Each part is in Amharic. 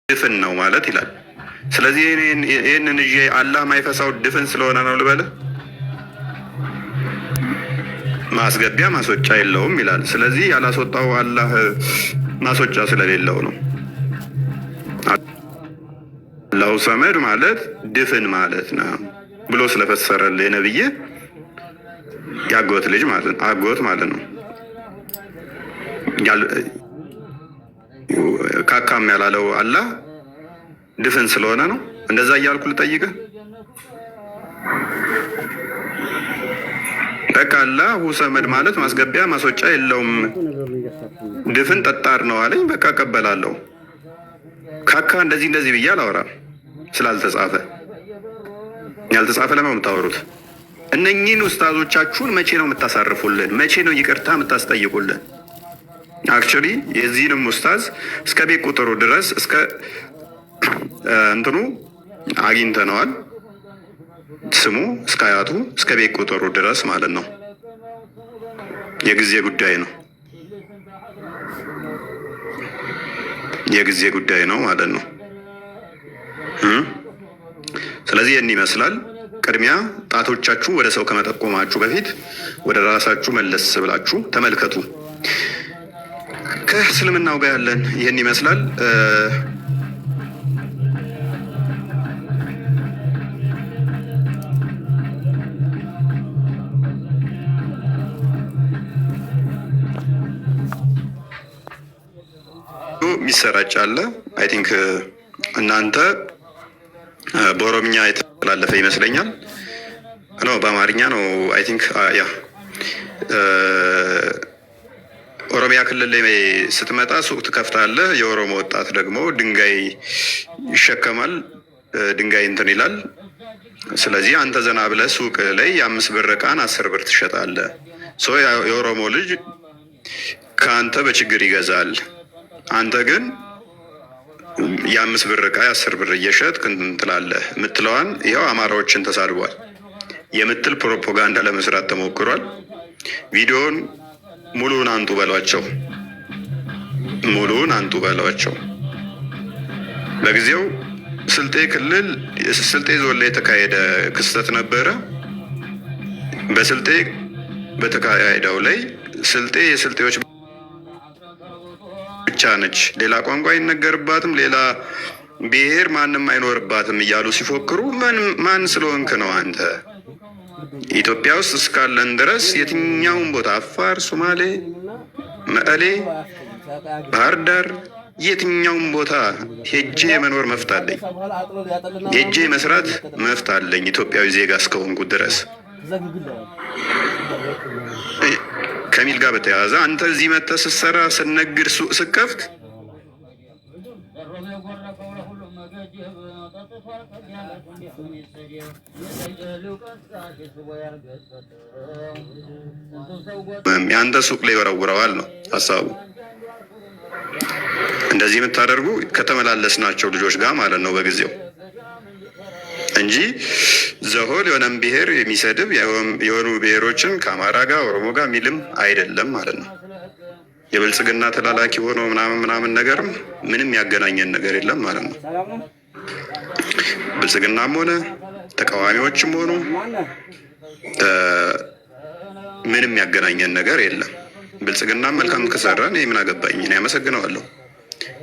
ድፍን ነው ማለት ይላል። ስለዚህ ይህንን ይዤ አላህ ማይፈሳው ድፍን ስለሆነ ነው ልበል? ማስገቢያ ማስወጫ የለውም ይላል። ስለዚህ ያላስወጣው አላህ ማስወጫ ስለሌለው ነው። አላሁ ሰመድ ማለት ድፍን ማለት ነው ብሎ ስለፈሰረልህ የነብይ ያጎት ልጅ ማለት ነው፣ አጎት ማለት ነው። ካካም ያላለው አላህ ድፍን ስለሆነ ነው። እንደዛ እያልኩ ልጠይቅህ። በቃ አላሁ ሰመድ ማለት ማስገቢያ ማስወጫ የለውም፣ ድፍን ጠጣር ነው አለኝ። በቃ እቀበላለሁ። ካካ እንደዚህ ብዬ አላወራም ስላልተጻፈ። ያልተጻፈ ለምን የምታወሩት? እነኚህን ኡስታዞቻችሁን መቼ ነው የምታሳርፉልን? መቼ ነው ይቅርታ የምታስጠይቁልን? አክቹሊ የዚህንም ኡስታዝ እስከ ቤት ቁጥሩ ድረስ እስከ እንትኑ አግኝተነዋል። ስሙ እስከ አያቱ እስከ ቤት ቁጥሩ ድረስ ማለት ነው። የጊዜ ጉዳይ ነው፣ የጊዜ ጉዳይ ነው ማለት ነው። ስለዚህ ይህን ይመስላል። ቅድሚያ ጣቶቻችሁ ወደ ሰው ከመጠቆማችሁ በፊት ወደ ራሳችሁ መለስ ብላችሁ ተመልከቱ። ከእስልምናው ጋር ያለን ይህን ይመስላል። የሚሰራጭ አለ። አይ ቲንክ እናንተ በኦሮምኛ የተላለፈ ይመስለኛል። ነው በአማርኛ ነው። አይ ቲንክ ያ ኦሮሚያ ክልል ላይ ስትመጣ ሱቅ ትከፍታለህ። የኦሮሞ ወጣት ደግሞ ድንጋይ ይሸከማል፣ ድንጋይ እንትን ይላል። ስለዚህ አንተ ዘና ብለህ ሱቅ ላይ የ5 ብር ዕቃን 10 ብር ትሸጣለህ። የኦሮሞ ልጅ ከአንተ በችግር ይገዛል። አንተ ግን የ5 ብር ዕቃ 10 ብር እየሸጥክ እንትን ትላለህ። የምትለዋን ይኸው አማራዎችን ተሳድቧል የምትል ፕሮፓጋንዳ ለመስራት ተሞክሯል። ቪዲዮን ሙሉውን አንጡ በሏቸው፣ ሙሉውን አንጡ በሏቸው። በጊዜው ስልጤ ክልል ስልጤ ዞን ላይ የተካሄደ ክስተት ነበረ። በስልጤ በተካሄደው ላይ ስልጤ የስልጤዎች ብቻ ነች፣ ሌላ ቋንቋ አይነገርባትም፣ ሌላ ብሔር ማንም አይኖርባትም እያሉ ሲፎክሩ ማን ስለሆንክ ነው አንተ? ኢትዮጵያ ውስጥ እስካለን ድረስ የትኛውን ቦታ አፋር፣ ሶማሌ፣ መቀሌ፣ ባህር ዳር የትኛውን ቦታ ሄጄ የመኖር መብት አለኝ፣ ሄጄ መስራት መብት አለኝ ኢትዮጵያዊ ዜጋ እስከሆንኩ ድረስ። ከሚል ጋር በተያያዘ አንተ እዚህ መጥተህ ስትሰራ ስነግድ ሱቅ ስከፍት የአንተ ሱቅ ላይ ወረውረዋል ነው ሀሳቡ። እንደዚህ የምታደርጉ ከተመላለስናቸው ልጆች ጋር ማለት ነው በጊዜው እንጂ ዘሆል የሆነም ብሔር የሚሰድብ የሆኑ ብሔሮችን ከአማራ ጋር ኦሮሞ ጋር የሚልም አይደለም ማለት ነው። የብልጽግና ተላላኪ ሆኖ ምናምን ነገርም ምንም ያገናኘን ነገር የለም ማለት ነው። ብልጽግናም ሆነ ተቃዋሚዎችም ሆኑ ምንም ያገናኘን ነገር የለም። ብልጽግና መልካም ከሰራን እኔ ምን አገባኝ? እኔ አመሰግነዋለሁ።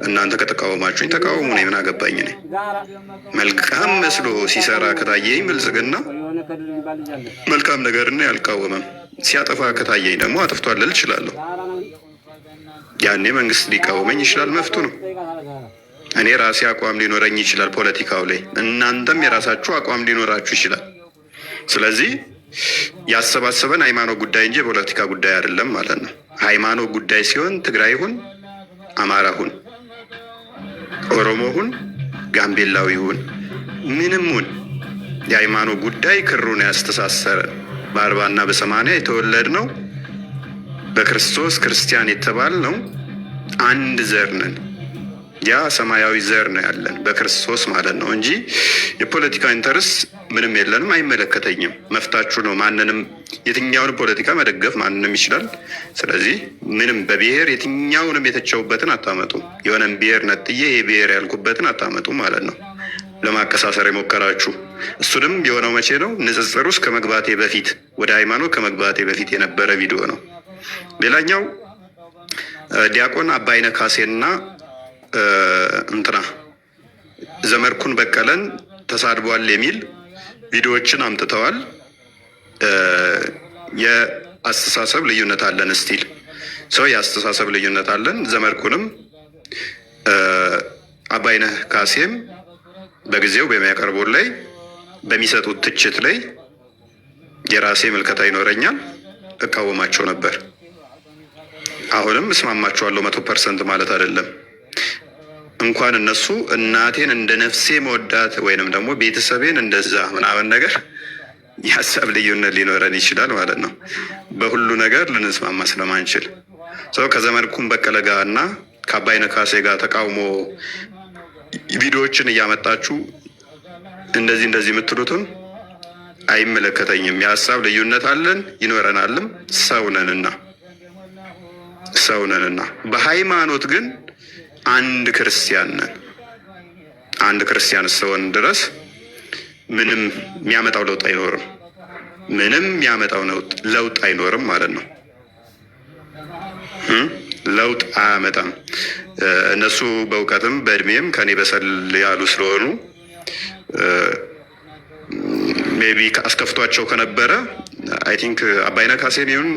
እናንተ ከተቃወማችሁኝ ተቃወሙ፣ እኔ ምን አገባኝ? እኔ መልካም መስሎ ሲሰራ ከታየኝ ብልጽግና መልካም ነገርን ያልቃወመም፣ ሲያጠፋ ከታየኝ ደግሞ አጥፍቷል ልል እችላለሁ። ያኔ መንግስት ሊቃወመኝ ይችላል፣ መፍቱ ነው። እኔ ራሴ አቋም ሊኖረኝ ይችላል ፖለቲካው ላይ፣ እናንተም የራሳችሁ አቋም ሊኖራችሁ ይችላል። ስለዚህ ያሰባሰበን ሃይማኖት ጉዳይ እንጂ የፖለቲካ ጉዳይ አይደለም ማለት ነው። ሃይማኖት ጉዳይ ሲሆን ትግራይ ሁን፣ አማራ ሁን፣ ኦሮሞ ሁን፣ ጋምቤላዊ ሁን፣ ምንም ሁን፣ የሃይማኖት ጉዳይ ክሩን ያስተሳሰረን በ40 እና በ80 የተወለድ ነው በክርስቶስ ክርስቲያን የተባል ነው። አንድ ዘር ነን። ያ ሰማያዊ ዘር ነው ያለን በክርስቶስ ማለት ነው እንጂ የፖለቲካ ኢንተረስ ምንም የለንም፣ አይመለከተኝም። መፍታችሁ ነው። ማንንም የትኛውንም ፖለቲካ መደገፍ ማንንም ይችላል። ስለዚህ ምንም በብሔር የትኛውንም የተቸውበትን አታመጡ። የሆነም ብሔር ነጥዬ ይሄ ብሔር ያልኩበትን አታመጡ ማለት ነው። ለማቀሳሰር የሞከራችሁ እሱንም የሆነው መቼ ነው? ንጽጽር ውስጥ ከመግባቴ በፊት ወደ ሃይማኖት ከመግባቴ በፊት የነበረ ቪዲዮ ነው። ሌላኛው ዲያቆን አባይነህ ካሴና እንትና ዘመድኩን በቀለን ተሳድቧል የሚል ቪዲዮዎችን አምጥተዋል። የአስተሳሰብ ልዩነት አለን፣ ስቲል ሰው የአስተሳሰብ ልዩነት አለን። ዘመድኩንም አባይነህ ካሴም በጊዜው በሚያቀርቡት ላይ በሚሰጡት ትችት ላይ የራሴ ምልከታ ይኖረኛል፣ እቃወማቸው ነበር። አሁንም እስማማቸዋለሁ 100% ማለት አይደለም። እንኳን እነሱ እናቴን እንደ ነፍሴ መወዳት ወይንም ደግሞ ቤተሰቤን እንደዛ ምናምን ነገር የሀሳብ ልዩነት ሊኖረን ይችላል ማለት ነው። በሁሉ ነገር ልንስማማ ስለማንችል ሰው ከዘመድኩን በቀለ ጋር እና ከአባይነህ ካሴ ጋር ተቃውሞ ቪዲዮዎችን እያመጣችሁ እንደዚህ የምትሉትን አይመለከተኝም። የሀሳብ ልዩነት አለን ይኖረናልም፣ ሰውነንና በሃይማኖት ግን አንድ ክርስቲያን ነን። አንድ ክርስቲያን እስከሆን ድረስ ምንም የሚያመጣው ለውጥ አይኖርም። ምንም የሚያመጣው ለውጥ አይኖርም ማለት ነው። ለውጥ አያመጣም። እነሱ በእውቀትም በእድሜም ከኔ በሰል ያሉ ስለሆኑ ሜቢ አስከፍቷቸው ከነበረ አይ ቲንክ አባይነህ ካሴን ይሁን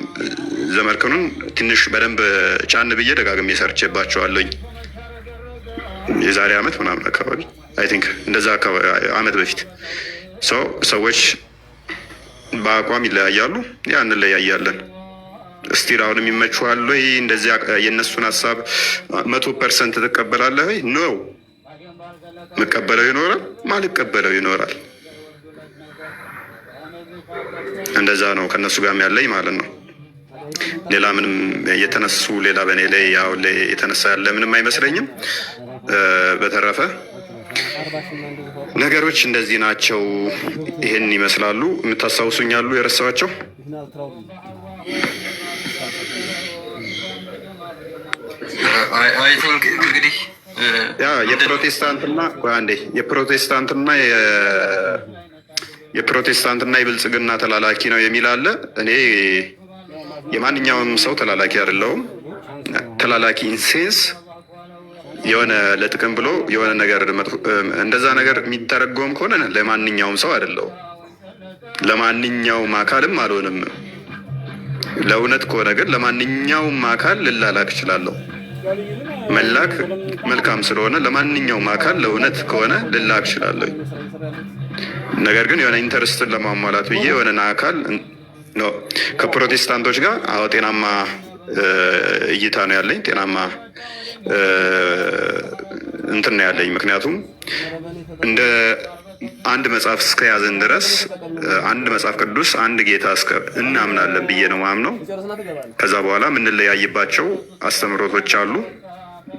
ዘመድኩንን ትንሽ በደንብ ጫን ብዬ ደጋግሜ ሰርቼባቸዋለኝ። የዛሬ ዓመት ምናምን አካባቢ አይ ቲንክ እንደዛ አካባቢ ዓመት በፊት ሰዎች በአቋም ይለያያሉ፣ ያ እንለያያለን። እስቲል አሁንም ይመችዋል ወይ? እንደዚህ የእነሱን ሀሳብ 100% ትቀበላለህ ወይ? ነው መቀበለው ይኖራል፣ ማልቀበለው ይኖራል። እንደዛ ነው ከእነሱ ጋርም ያለኝ ማለት ነው። ሌላ ምንም የተነሱ ሌላ በእኔ ላይ ያው ላይ የተነሳ ያለ ምንም አይመስለኝም። በተረፈ ነገሮች እንደዚህ ናቸው። ይሄን ይመስላሉ። የምታስታውሱኛሉ የረሳኋቸው? አይ ቲንክ እንግዲህ ያ የፕሮቴስታንትና የብልጽግና ተላላኪ ነው የሚል አለ። እኔ የማንኛውም ሰው ተላላኪ አይደለሁም። ተላላኪ ኢንሴንስ የሆነ ለጥቅም ብሎ የሆነ ነገር እንደዛ ነገር የሚተረጎም ከሆነ ለማንኛውም ሰው አይደለሁም፣ ለማንኛውም አካልም አልሆንም። ለእውነት ከሆነ ግን ለማንኛውም አካል ልላላክ እችላለሁ። መላክ መልካም ስለሆነ ለማንኛውም አካል ለእውነት ከሆነ ልላክ እችላለሁ። ነገር ግን የሆነ ኢንተርስትን ለማሟላት ብዬ የሆነን አካል ነው። ከፕሮቴስታንቶች ጋር አዎ ጤናማ እይታ ነው ያለኝ፣ ጤናማ እንትን ነው ያለኝ። ምክንያቱም እንደ አንድ መጽሐፍ እስከያዘን ድረስ አንድ መጽሐፍ ቅዱስ አንድ ጌታ እናምናለን ብዬ ነው ማምነው። ከዛ በኋላ የምንለያይባቸው አስተምህሮቶች አሉ፣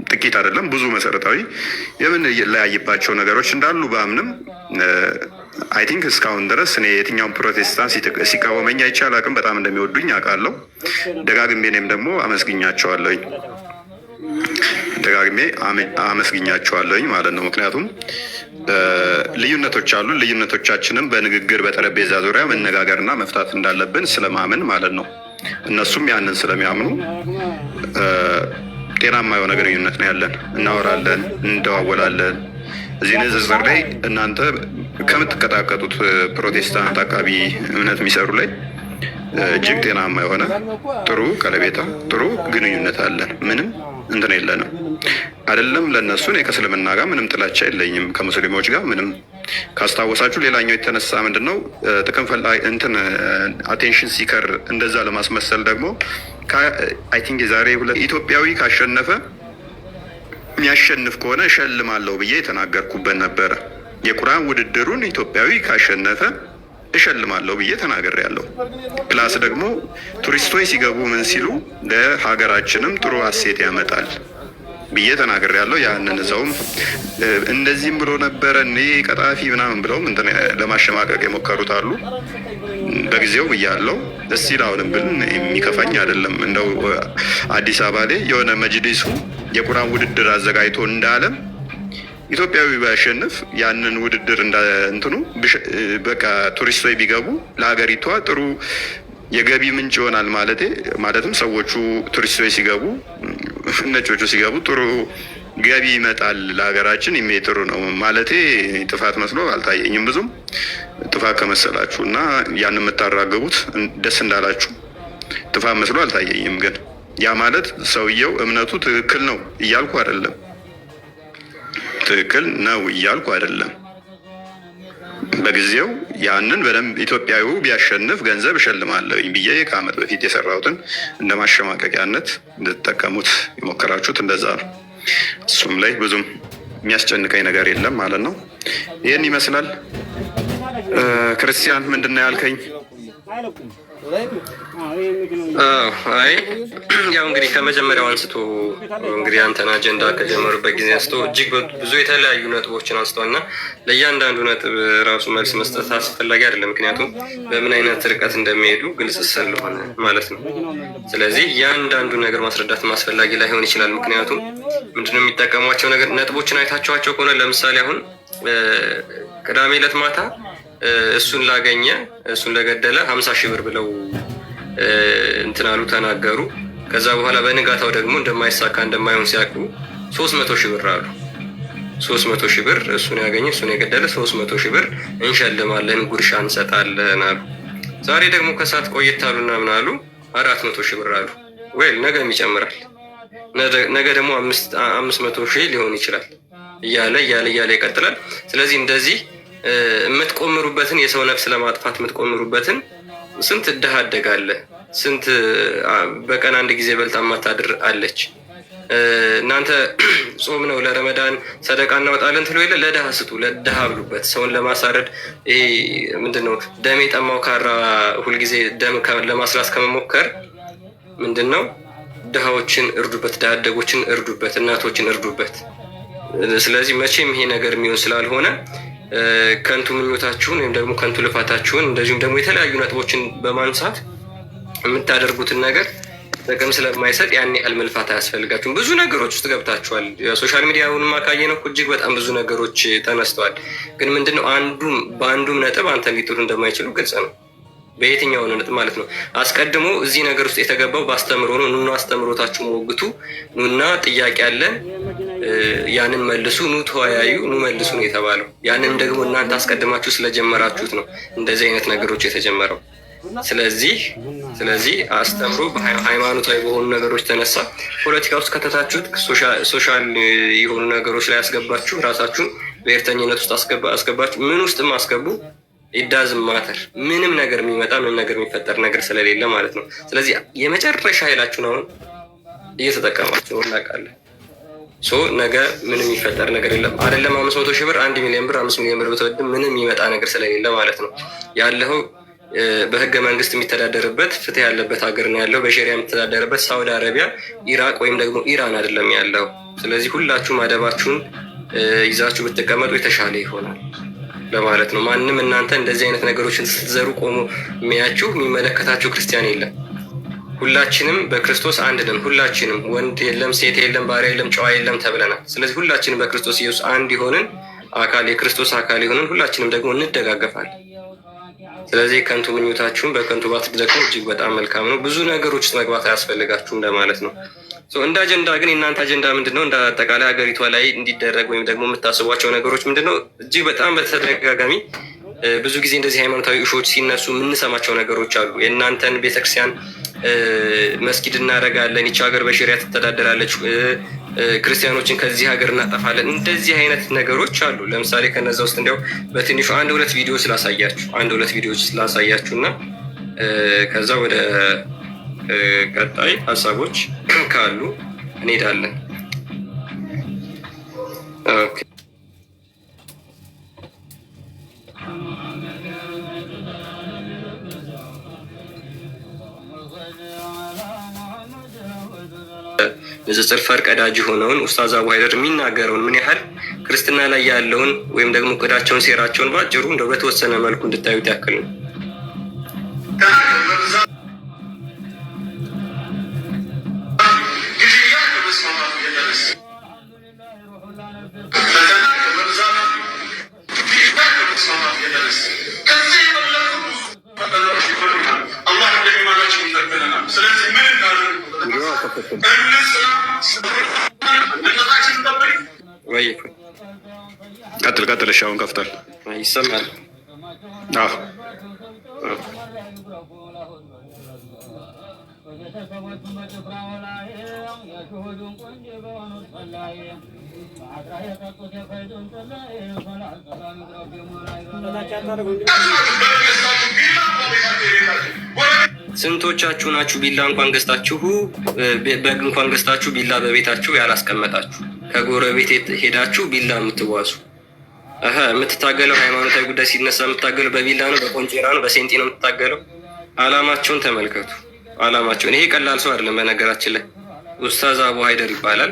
ጥቂት አይደለም ብዙ መሰረታዊ የምንለያይባቸው ነገሮች እንዳሉ በአምንም አይ ቲንክ እስካሁን ድረስ እኔ የትኛውን ፕሮቴስታንት ሲቃወመኝ አይቼ አላቅም። በጣም እንደሚወዱኝ አውቃለሁ። ደጋግሜ እኔም ደግሞ አመስግኛቸዋለሁኝ ማለት ነው። ምክንያቱም ልዩነቶች አሉ። ልዩነቶቻችንም በንግግር በጠረጴዛ ዙሪያ መነጋገርና መፍታት እንዳለብን ስለማምን ማለት ነው። እነሱም ያንን ስለሚያምኑ ጤናማ የሆነ ግንኙነት ነው ያለን። እናወራለን፣ እንደዋወላለን። እዚህ ንጽጽር ላይ እናንተ ከምትቀጣቀጡት ፕሮቴስታንት አቃቢ እምነት የሚሰሩ ላይ እጅግ ጤናማ የሆነ ጥሩ ቀለቤታ፣ ጥሩ ግንኙነት አለን። ምንም እንትን የለንም አይደለም። ለእነሱ እኔ ከእስልምና ጋር ምንም ጥላቻ የለኝም፣ ከሙስሊሞች ጋር ምንም። ካስታወሳችሁ ሌላኛው የተነሳ ምንድን ነው ጥቅም እንትን አቴንሽን ሲከር እንደዛ ለማስመሰል ደግሞ አይ ቲንክ የዛሬ ኢትዮጵያዊ ካሸነፈ የሚያሸንፍ ከሆነ እሸልማለሁ ብዬ የተናገርኩበት ነበረ። የቁርአን ውድድሩን ኢትዮጵያዊ ካሸነፈ እሸልማለሁ ብዬ ተናግሬያለሁ። ፕላስ ደግሞ ቱሪስቶች ሲገቡ ምን ሲሉ ለሀገራችንም ጥሩ ሀሴት ያመጣል ብዬ ተናግሬያለሁ። ያንን ሰውም እንደዚህም ብሎ ነበረ እኔ ቀጣፊ ምናምን ብለውም ለማሸማቀቅ የሞከሩት አሉ። በጊዜው ብያለሁ። እስቲል አሁንም ብል የሚከፋኝ አይደለም። እንደው አዲስ አበባ ላይ የሆነ መጅሊሱ የቁርአን ውድድር አዘጋጅቶ እንዳለም ኢትዮጵያዊ ባያሸንፍ ያንን ውድድር እንትኑ በቃ ቱሪስቶች ቢገቡ ለሀገሪቷ ጥሩ የገቢ ምንጭ ይሆናል ማለትም ሰዎቹ ቱሪስቶች ሲገቡ ነጮቹ ሲገቡ ጥሩ ገቢ ይመጣል ለሀገራችን። ጥሩ ነው ማለቴ ጥፋት መስሎ አልታየኝም። ብዙም ጥፋት ከመሰላችሁ እና ያን የምታራግቡት ደስ እንዳላችሁ ጥፋት መስሎ አልታየኝም። ግን ያ ማለት ሰውየው እምነቱ ትክክል ነው እያልኩ አይደለም። ትክክል ነው እያልኩ አይደለም። በጊዜው ያንን በደንብ ኢትዮጵያዊው ቢያሸንፍ ገንዘብ እሸልማለሁ ብዬ ከዓመት በፊት የሰራሁትን እንደ ማሸማቀቂያነት እንድትጠቀሙት የሞከራችሁት እንደዛ ነው። እሱም ላይ ብዙም የሚያስጨንቀኝ ነገር የለም ማለት ነው። ይህን ይመስላል። ክርስቲያን ምንድን ነው ያልከኝ? አይ ያው እንግዲህ ከመጀመሪያው አንስቶ እንግዲህ አንተን አጀንዳ ከጀመሩበት ጊዜ አንስቶ እጅግ ብዙ የተለያዩ ነጥቦችን አንስተዋል እና ለእያንዳንዱ ነጥብ ራሱ መልስ መስጠት አስፈላጊ አይደለም። ምክንያቱም በምን አይነት ርቀት እንደሚሄዱ ግልጽ ስለሆነ ማለት ነው። ስለዚህ እያንዳንዱ ነገር ማስረዳት አስፈላጊ ላይሆን ይችላል። ምክንያቱም ምንድነው የሚጠቀሟቸው ነገር ነጥቦችን አይታችኋቸው ከሆነ ለምሳሌ አሁን ቅዳሜ ዕለት ማታ እሱን ላገኘ እሱን ለገደለ 50 ሺህ ብር ብለው እንትናሉ ተናገሩ። ከዛ በኋላ በንጋታው ደግሞ እንደማይሳካ እንደማይሆን ሲያውቁ 300 ሺህ ብር አሉ። 300 ሺህ ብር እሱን ያገኘ እሱን የገደለ 300 ሺህ ብር እንሸልማለን፣ ጉርሻ እንሰጣለን አሉ። ዛሬ ደግሞ ከሰዓት ቆየት አሉና ምን አሉ? 400 ሺህ ብር አሉ። ወይ ነገም ይጨምራል። ነገ ደግሞ 500 ሺህ ሊሆን ይችላል እያለ ይቀጥላል። ስለዚህ እንደዚህ የምትቆምሩበትን የሰው ነፍስ ለማጥፋት የምትቆምሩበትን ስንት ድሃ አደግ አለ። ስንት በቀን አንድ ጊዜ በልታ ማታድር አለች። እናንተ ጾም ነው ለረመዳን ሰደቃ እናወጣለን ትሉ የለ ለድሃ ስጡ፣ ለድሃ ብሉበት። ሰውን ለማሳረድ ይሄ ምንድነው ደም የጠማው ካራ ሁልጊዜ ደም ለማስላስ ከመሞከር ምንድነው ድሃዎችን እርዱበት፣ ድሃ አደጎችን እርዱበት፣ እናቶችን እርዱበት። ስለዚህ መቼም ይሄ ነገር የሚሆን ስላልሆነ ከንቱ ምኞታችሁን ወይም ደግሞ ከንቱ ልፋታችሁን እንደዚሁም ደግሞ የተለያዩ ነጥቦችን በማንሳት የምታደርጉትን ነገር ጥቅም ስለማይሰጥ ያን ያህል መልፋት አያስፈልጋችሁም። ብዙ ነገሮች ውስጥ ገብታችኋል። ሶሻል ሚዲያውንም አካየነው እጅግ በጣም ብዙ ነገሮች ተነስተዋል። ግን ምንድነው በአንዱም ነጥብ አንተ ሊጥሉ እንደማይችሉ ግልጽ ነው። በየትኛው ነጥብ ማለት ነው። አስቀድሞ እዚህ ነገር ውስጥ የተገባው በአስተምሮ ነው። ኑና አስተምሮታችሁ ሞግቱ፣ ኑና ጥያቄ አለን ያንን መልሱ፣ ኑ ተወያዩ፣ ኑ መልሱ ነው የተባለው። ያንን ደግሞ እናንተ አስቀድማችሁ ስለጀመራችሁት ነው እንደዚህ አይነት ነገሮች የተጀመረው። ስለዚህ አስተምሮ ሃይማኖታዊ በሆኑ ነገሮች ተነሳ፣ ፖለቲካ ውስጥ ከተታችሁት፣ ሶሻል የሆኑ ነገሮች ላይ ያስገባችሁ፣ ራሳችሁን ብሔርተኝነት ውስጥ አስገባችሁ፣ ምን ውስጥም አስገቡ፣ ኢዳዝም ማተር ምንም ነገር የሚመጣ ምንም ነገር የሚፈጠር ነገር ስለሌለ ማለት ነው። ስለዚህ የመጨረሻ ኃይላችሁን አሁን እየተጠቀማችሁ ነው እናውቃለን። ነገ ምንም የሚፈጠር ነገር የለም። አይደለም 500 ሺህ ብር 1 ሚሊዮን ብር 5 ሚሊዮን ብር ብትወድም ምንም የሚመጣ ነገር ስለሌለ ማለት ነው። ያለው በህገ መንግስት የሚተዳደርበት ፍትህ ያለበት ሀገር ነው ያለው። በሸሪያ የሚተዳደርበት ሳውዲ አረቢያ፣ ኢራቅ ወይም ደግሞ ኢራን አይደለም ያለው። ስለዚህ ሁላችሁም አደባችሁን ይዛችሁ ብትቀመጡ የተሻለ ይሆናል ለማለት ነው። ማንም እናንተ እንደዚህ አይነት ነገሮችን ስትዘሩ ቆሞ የሚያችሁ የሚመለከታችሁ ክርስቲያን የለም። ሁላችንም በክርስቶስ አንድ ነን። ሁላችንም ወንድ የለም፣ ሴት የለም፣ ባሪያ የለም፣ ጨዋ የለም ተብለናል። ስለዚህ ሁላችንም በክርስቶስ ኢየሱስ አንድ የሆንን አካል የክርስቶስ አካል የሆንን ሁላችንም ደግሞ እንደጋገፋለን። ስለዚህ ከንቱ ምኞታችሁን በከንቱ ባትደክሙ እጅግ በጣም መልካም ነው። ብዙ ነገሮች ውስጥ መግባት አያስፈልጋችሁ እንደማለት ነው። እንደ አጀንዳ ግን የእናንተ አጀንዳ ምንድነው? እንደ አጠቃላይ ሀገሪቷ ላይ እንዲደረግ ወይም ደግሞ የምታስቧቸው ነገሮች ምንድነው? እጅግ በጣም በተደጋጋሚ ብዙ ጊዜ እንደዚህ ሃይማኖታዊ እሾች ሲነሱ የምንሰማቸው ነገሮች አሉ። የእናንተን ቤተክርስቲያን መስጊድ እናደርጋለን፣ ይቺ ሀገር በሸሪያ ትተዳደራለች፣ ክርስቲያኖችን ከዚህ ሀገር እናጠፋለን፣ እንደዚህ አይነት ነገሮች አሉ። ለምሳሌ ከነዛ ውስጥ እንዲያው በትንሹ አንድ ሁለት ቪዲዮ ስላሳያችሁ እና ከዛ ወደ ቀጣይ ሀሳቦች ካሉ እንሄዳለን። ንጽጽር ፈርቀዳጅ የሆነውን ኡስታዝ አቡ ሀይደር የሚናገረውን ምን ያህል ክርስትና ላይ ያለውን ወይም ደግሞ እቅዳቸውን፣ ሴራቸውን ባጭሩ እንደው በተወሰነ መልኩ እንድታዩት ያክል ነው። ወይ ቀጥል። እሺ አሁን ከፍቷል፣ ይሰማል? አዎ ስንቶቻችሁ ናችሁ ቢላ እንኳን ገዝታችሁ በግ እንኳን ገዝታችሁ ቢላ በቤታችሁ ያላስቀመጣችሁ? ከጎረቤት ሄዳችሁ ቢላ የምትዋሱ የምትታገለው ሃይማኖታዊ ጉዳይ ሲነሳ የምትታገለው በቢላ ነው፣ በቆንጬራ ነው፣ በሴንጤ ነው የምትታገለው። አላማቸውን ተመልከቱ። አላማቸውን ይሄ ቀላል ሰው አይደለም። በነገራችን ላይ ኡስታዝ አቡ ሀይደር ይባላል።